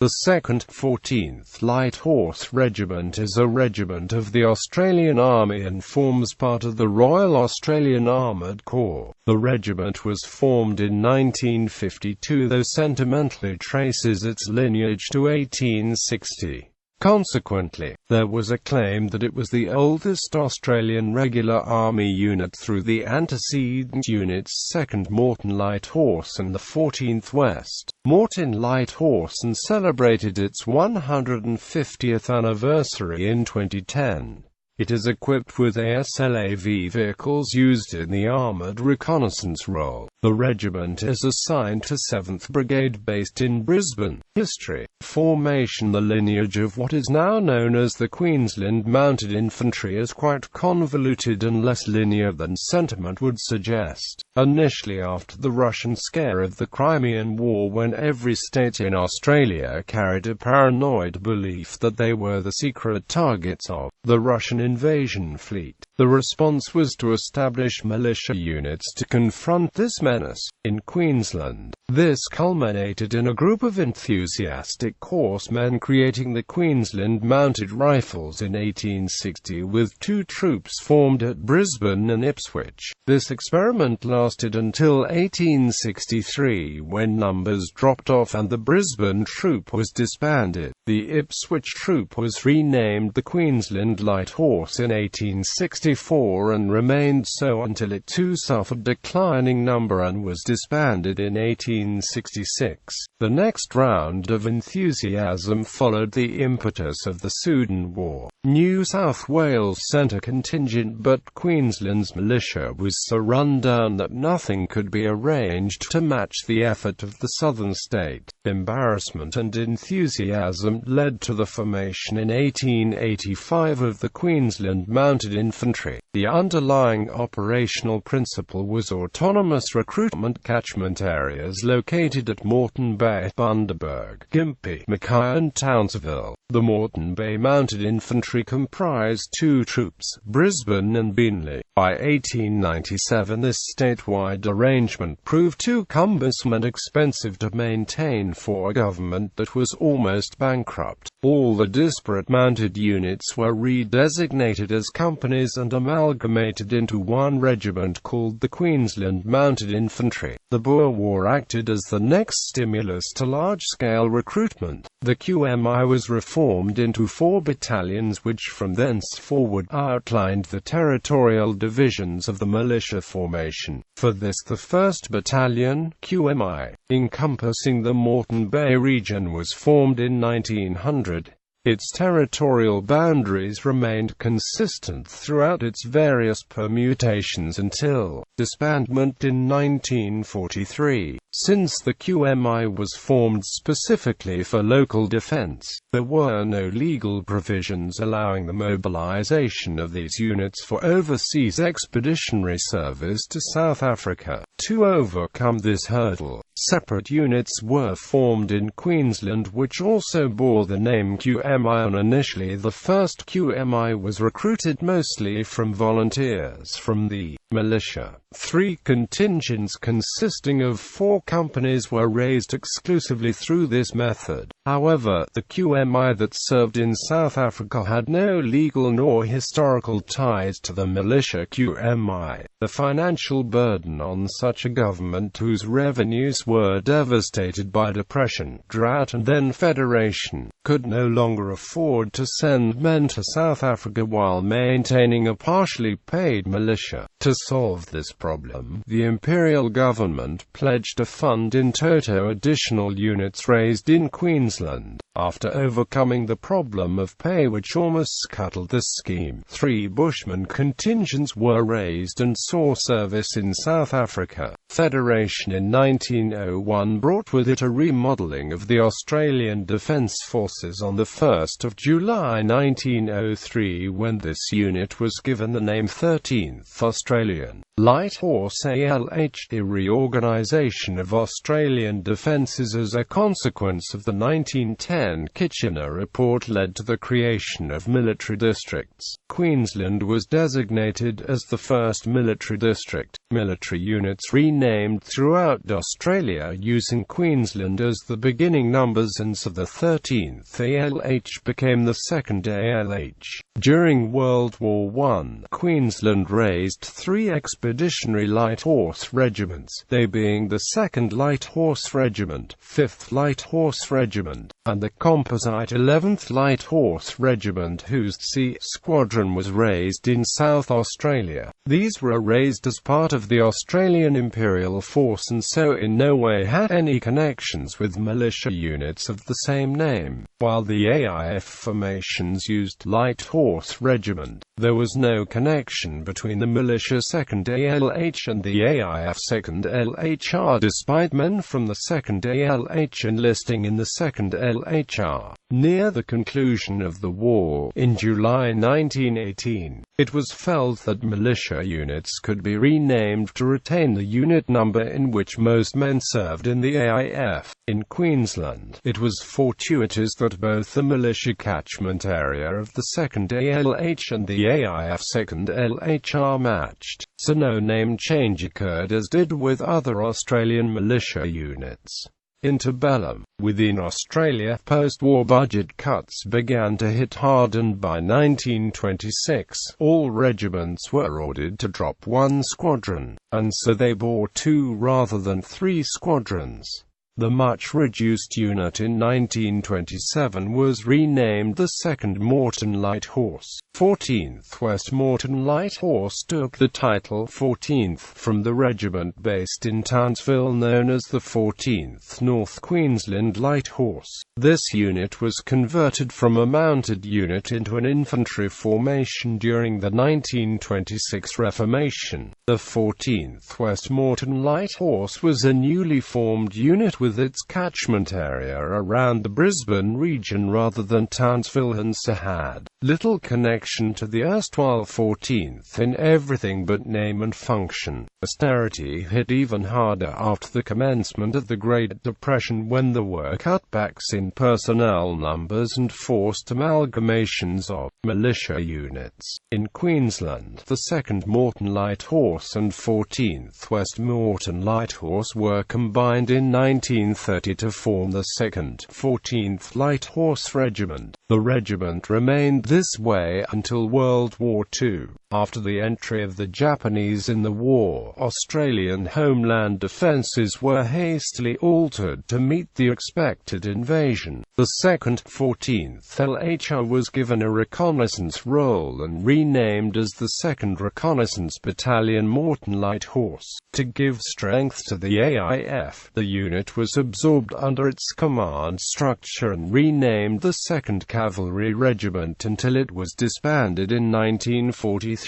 The 2nd 14th Light Horse Regiment is a regiment of the Australian Army and forms part of the Royal Australian Armoured Corps. The regiment was formed in 1952, though sentimentally traces its lineage to 1860. Consequently, there was a claim that it was the oldest Australian regular army unit through the antecedent units 2nd Moreton Light Horse and the 14th West Moreton Light Horse, and celebrated its 150th anniversary in 2010. It is equipped with ASLAV vehicles used in the armoured reconnaissance role. The regiment is assigned to 7th Brigade based in Brisbane. History. Formation. The lineage of what is now known as the Queensland Mounted Infantry is quite convoluted and less linear than sentiment would suggest. Initially, after the Russian scare of the Crimean War, when every state in Australia carried a paranoid belief that they were the secret targets of the Russian invasion fleet, the response was to establish militia units to confront this menace. In Queensland, this culminated in a group of enthusiastic horsemen creating the Queensland Mounted Rifles in 1860, with two troops formed at Brisbane and Ipswich. This experiment lasted until 1863, when numbers dropped off and the Brisbane troop was disbanded. The Ipswich troop was renamed the Queensland Light Horse in 1864 and remained so until it too suffered declining number and was disbanded in 1866. The next round of enthusiasm followed the impetus of the Sudan War. New South Wales sent a contingent, but Queensland's militia was so run down that nothing could be arranged to match the effort of the southern state. Embarrassment and enthusiasm led to the formation in 1885 of the Queensland Mounted Infantry. The underlying operational principle was autonomous recruitment catchment areas located at Moreton Bay, Bundaberg, Gympie, Mackay and Townsville. The Moreton Bay Mounted Infantry comprised two troops, Brisbane and Beenleigh. By 1897 this statewide arrangement proved too cumbersome and expensive to maintain for a government that was almost bankrupt. All the disparate mounted units were redesignated as companies and amalgamated into one regiment called the Queensland Mounted Infantry. The Boer War acted as the next stimulus to large-scale recruitment. The QMI was reformed into 4 battalions, which from thenceforward outlined the territorial divisions of the militia formation. For this, the 1st Battalion, QMI, encompassing the Moreton Bay region, was formed in 1900. Its territorial boundaries remained consistent throughout its various permutations until disbandment in 1943. Since the QMI was formed specifically for local defense, there were no legal provisions allowing the mobilization of these units for overseas expeditionary service to South Africa. To overcome this hurdle, separate units were formed in Queensland which also bore the name QMI, and initially the 1st QMI was recruited mostly from volunteers from the militia. 3 contingents consisting of 4 companies were raised exclusively through this method. However, the QMI that served in South Africa had no legal nor historical ties to the militia QMI. The financial burden on such a government, whose revenues were devastated by depression, drought and then federation, could no longer afford to send men to South Africa while maintaining a partially paid militia. To solve this problem, the imperial government pledged to fund in toto additional units raised in Queensland. After overcoming the problem of pay which almost scuttled the scheme, 3 Bushman contingents were raised and saw service in South Africa. Federation in 1901 brought with it a remodeling of the Australian Defence Forces on the 1st of July 1903, when this unit was given the name 13th Australian Light Horse ALH. The reorganisation of Australian defences as a consequence of the 1910 UN Kitchener Report led to the creation of military districts. Queensland was designated as the first military district. Military units renamed throughout Australia using Queensland as the beginning numbers, and so the 13th ALH became the 2nd ALH. During World War I, Queensland raised 3 expeditionary light horse regiments, they being the 2nd Light Horse Regiment, 5th Light Horse Regiment, and the composite 11th Light Horse Regiment, whose C Squadron was raised in South Australia. These were raised as part of the Australian Imperial Force and so in no way had any connections with militia units of the same name. While the AIF formations used Light Horse Regiment, there was no connection between the militia 2nd ALH and the AIF 2nd LHR, despite men from the 2nd ALH enlisting in the 2nd LHR. Near the conclusion of the war, in July 1918, it was felt that militia units could be renamed to retain the unit number in which most men served in the AIF. In Queensland, it was fortuitous that both the militia catchment area of the 2nd ALH and the AIF 2nd LHR matched, so no name change occurred as did with other Australian militia units. Interbellum. Within Australia, post-war budget cuts began to hit hard, and by 1926, all regiments were ordered to drop 1 squadron, and so they bore 2 rather than 3 squadrons. The much-reduced unit in 1927 was renamed the 2nd Moreton Light Horse. 14th West Moreton Light Horse took the title 14th from the regiment based in Townsville known as the 14th North Queensland Light Horse. This unit was converted from a mounted unit into an infantry formation during the 1926 Reformation. The 14th West Moreton Light Horse was a newly formed unit with its catchment area around the Brisbane region rather than Townsville, and so had little connection to the erstwhile 14th in everything but name and function. Austerity hit even harder after the commencement of the Great Depression, when there were cutbacks in personnel numbers and forced amalgamations of militia units. In Queensland, the 2nd Moreton Light Horse and 14th West Moreton Light Horse were combined in 1930 to form the 2nd 14th Light Horse Regiment. The regiment remained this way until World War II. After the entry of the Japanese in the war, Australian homeland defences were hastily altered to meet the expected invasion. The 2nd 14th LHR was given a reconnaissance role and renamed as the 2nd Reconnaissance Battalion Moreton Light Horse. To give strength to the AIF, the unit was absorbed under its command structure and renamed the 2nd Cavalry Regiment until it was disbanded in 1943.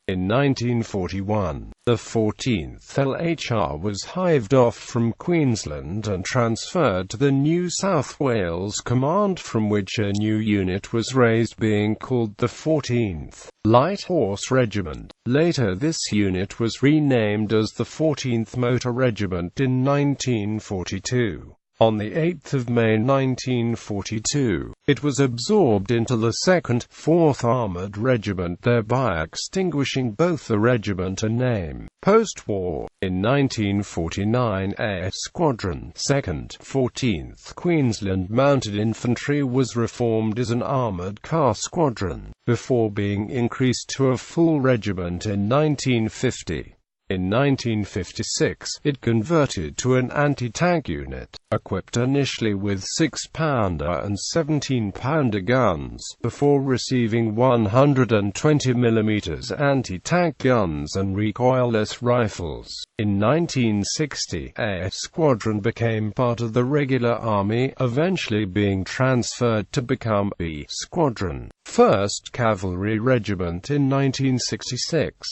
In 1941, the 14th LHR was hived off from Queensland and transferred to the New South Wales Command, from which a new unit was raised being called the 14th Light Horse Regiment. Later this unit was renamed as the 14th Motor Regiment in 1942. On 8 May 1942, it was absorbed into the 2nd 4th Armoured Regiment, thereby extinguishing both the regiment and name. Post-war, in 1949, a Squadron 2nd 14th Queensland Mounted Infantry was reformed as an armoured car squadron, before being increased to a full regiment in 1950. In 1956, it converted to an anti-tank unit, equipped initially with 6-pounder and 17-pounder guns, before receiving 120mm anti-tank guns and recoilless rifles. In 1960, a squadron became part of the regular army, eventually being transferred to become B Squadron, 1st Cavalry Regiment in 1966.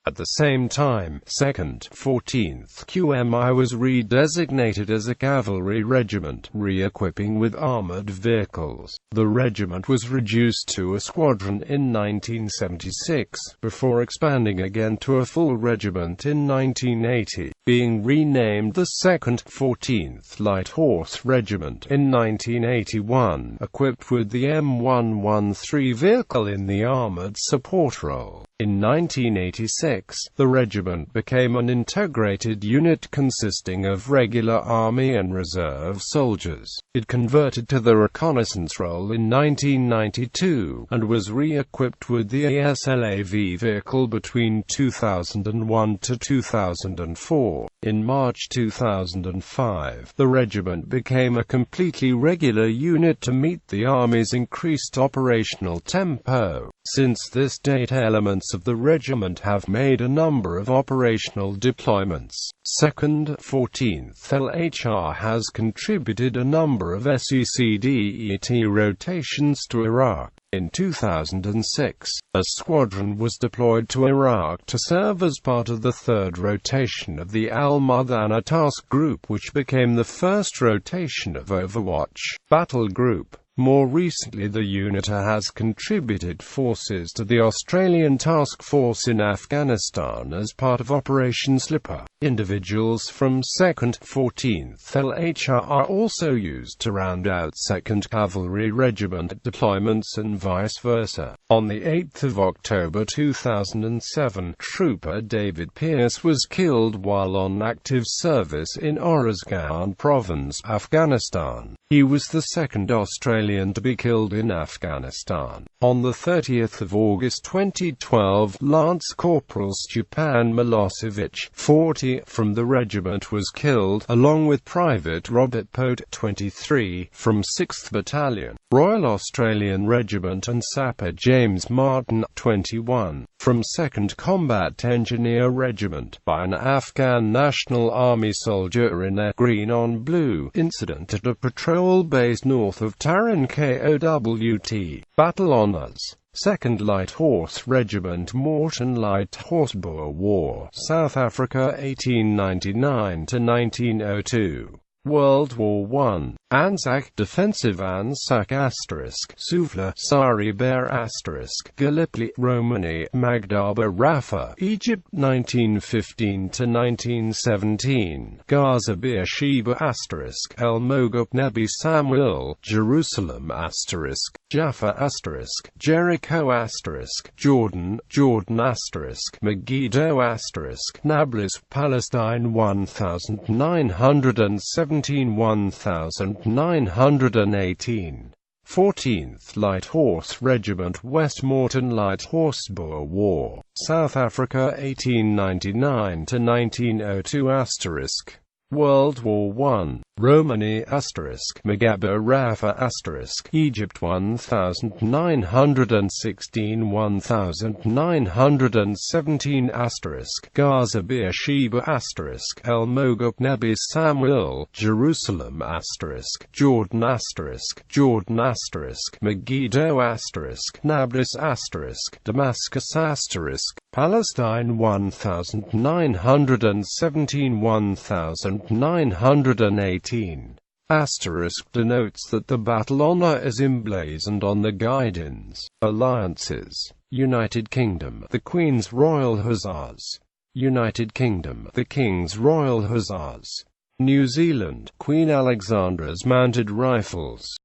At the same time, 2nd 14th QMI was redesignated as a cavalry regiment, re-equipping with armoured vehicles. The regiment was reduced to a squadron in 1976, before expanding again to a full regiment in 1980. being renamed the 2nd 14th Light Horse Regiment in 1981, equipped with the M113 vehicle in the armoured support role. In 1986, the regiment became an integrated unit consisting of regular Army and Reserve soldiers. It converted to the reconnaissance role in 1992, and was re-equipped with the ASLAV vehicle between 2001 to 2004. In March 2005, the regiment became a completely regular unit to meet the Army's increased operational tempo. Since this date, elements of the regiment have made a number of operational deployments. 2nd 14th LHR has contributed a number of SECDET rotations to Iraq. In 2006, a squadron was deployed to Iraq to serve as part of the 3rd rotation of the Al-Mudhana Task Group, which became the first rotation of Overwatch Battle Group. More recently, the unit has contributed forces to the Australian Task Force in Afghanistan as part of Operation Slipper. Individuals from 2nd 14th LHR are also used to round out 2nd Cavalry Regiment deployments and vice versa. On the 8th of October 2007, Trooper David Pearce was killed while on active service in Oruzgan Province, Afghanistan. He was the 2nd Australian to be killed in Afghanistan. On the 30th of August 2012, Lance Corporal Stepan Milosevic, 40, from the regiment was killed, along with Private Robert Pote, 23, from 6th Battalion, Royal Australian Regiment, and Sapper James Martin, 21, from 2nd Combat Engineer Regiment, by an Afghan National Army soldier in a green-on-blue incident at a patrol base north of Taran KOWT. Battle Honours: 2nd Light Horse Regiment, Moreton Light Horse, Boer War, South Africa 1899–1902. World War I. Anzac Defensive, Anzac *, Suvla, Sari Bear *, Gallipoli, Romani, Magdaba Rafa, Egypt 1915–1917, Gaza Beersheba *, El Mogab Nebi Samuel, Jerusalem *, Jaffa *, Jericho *, Jordan, Megiddo *, Nablus, Palestine 1917–1918. 14th Light Horse Regiment, West Moreton Light Horse, Boer War, South Africa 1899–1902 World War I. Romani *, Magaba Rafa *, Egypt 1916–1917 Gaza Beersheba *, El Mogab Nebi Samuel, Jerusalem Jordan Megiddo Nablus Damascus Palestine 1917–1918. Asterisk denotes that the battle honour is emblazoned on the guidons. Alliances: United Kingdom, the Queen's Royal Hussars. United Kingdom, the King's Royal Hussars. New Zealand, Queen Alexandra's Mounted Rifles.